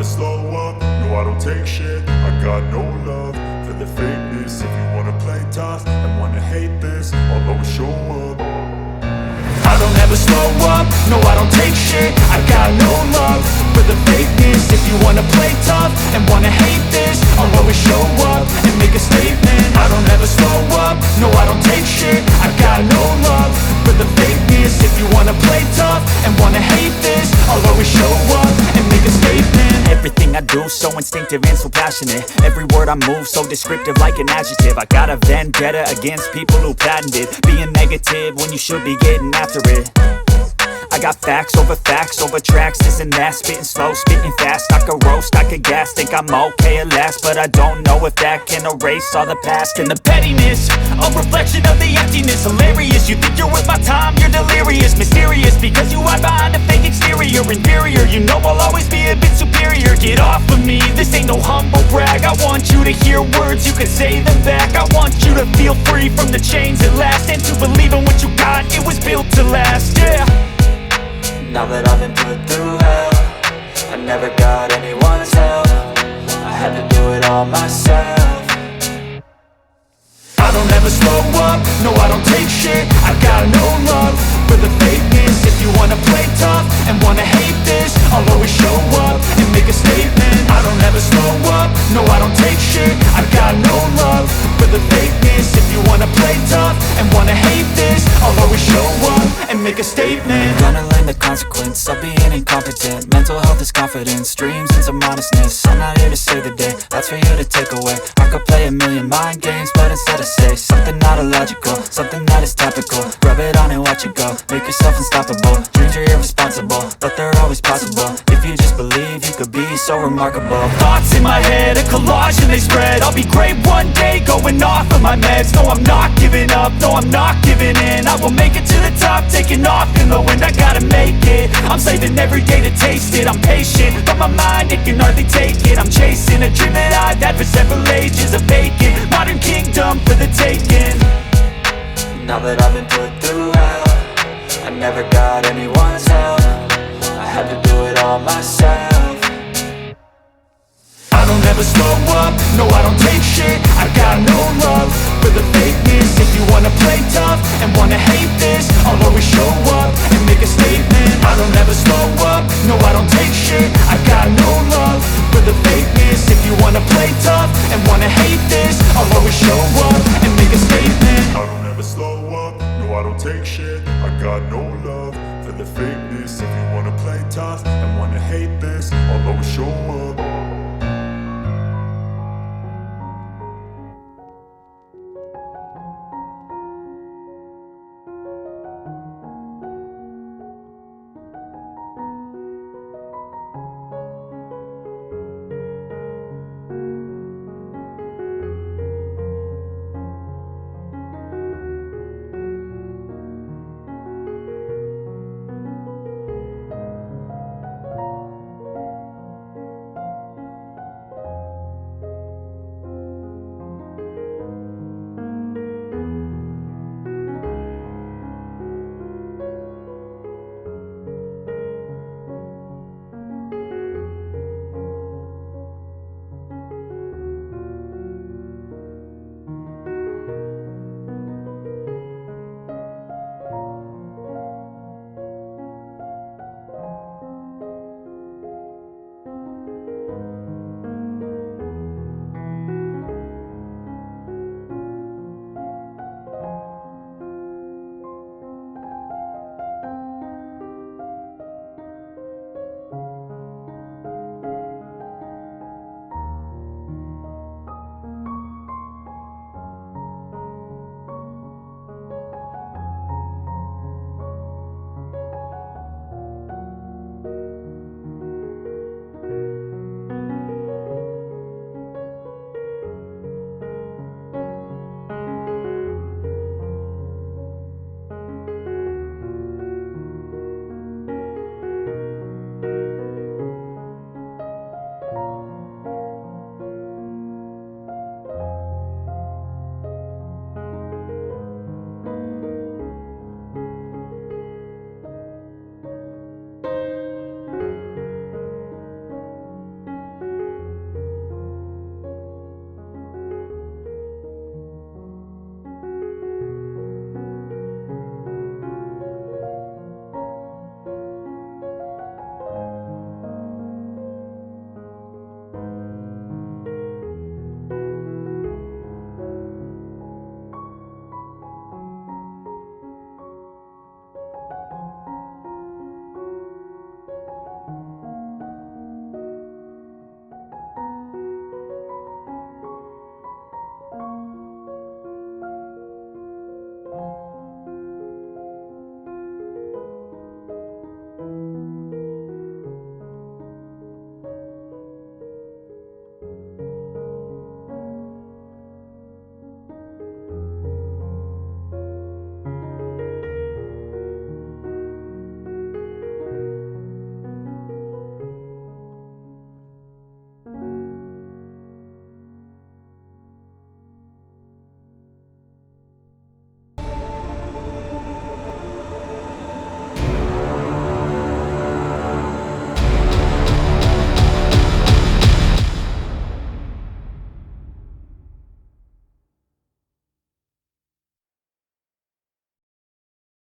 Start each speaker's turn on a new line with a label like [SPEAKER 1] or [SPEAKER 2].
[SPEAKER 1] slow up, no I don't take shit. I got no love for the fakeness. If you wanna play tough and wanna hate this, I'll always show up. I don't ever slow up, no I don't take shit. I got no love for the fakeness. If you wanna play tough and wanna hate this, I'll always show up and make a statement. I don't ever slow up, no I don't take shit. I got no love for the fakeness. If you wanna play tough and wanna hate this, I'll always show up and make a statement.
[SPEAKER 2] Everything I do so instinctive and so passionate. Every word I move so descriptive like an adjective. I got a vendetta against people who patented being negative when you should be getting after it. I got facts over tracks, this and that. Spitting slow, spitting fast, I could roast, I could gas. Think I'm okay at last, but I don't know if that can erase all the past. And the pettiness, a reflection of the emptiness. Hilarious, you think you're worth my time, you're delirious. Mysterious, because you hide behind a fake exterior. Inferior, you know I'll always be a bit superior. Get off of me, this ain't no humble brag. I want you to hear words, you can say them back. I want you to feel free from the chains at last, and to believe in what you got, it was built to last, yeah.
[SPEAKER 3] Now that I've been put through hell, I never got anyone's help. I had to do it all myself.
[SPEAKER 1] I don't ever slow up, no I don't take shit. I got no love for the fakeness. If you wanna play tough and wanna hate this, I'll always show up and make a statement. I don't ever slow up, no I don't take shit. I got no love for the fakeness. If you wanna play tough and wanna hate this, I'll always show up and make a statement.
[SPEAKER 3] Gonna learn the consequence of being incompetent. Mental health is confidence, dreams and some honestness. I'm not here to save the day, that's for you to take away. I could play a million mind games, but instead I say something not illogical, something that is topical. Rub it on and watch it go, make yourself unstoppable. Dreams are irresponsible, but they're always possible. If you just believe, you could be so remarkable.
[SPEAKER 2] Thoughts in my head, a collage and they spread. I'll be great one day, going off of my meds. No, I'm not giving up, no, I'm not giving in. I will make it to the top, taking off in the wind. I gotta make it, I'm saving every day to taste it. I'm patient, but my mind, it can hardly take it. I'm chasing a dream that I've had for several ages. A vacant, modern kingdom for the taking.
[SPEAKER 3] Now that I've been put through hell, I never got anyone's help. I had to do it all myself.
[SPEAKER 1] I don't ever slow up, no I don't take shit. I got no love for the fakeness. If you wanna play tough and wanna hate this, I'll always show up and make a statement. I don't ever slow up, no I don't take shit. I got no love for the fakeness. If you wanna play tough and wanna hate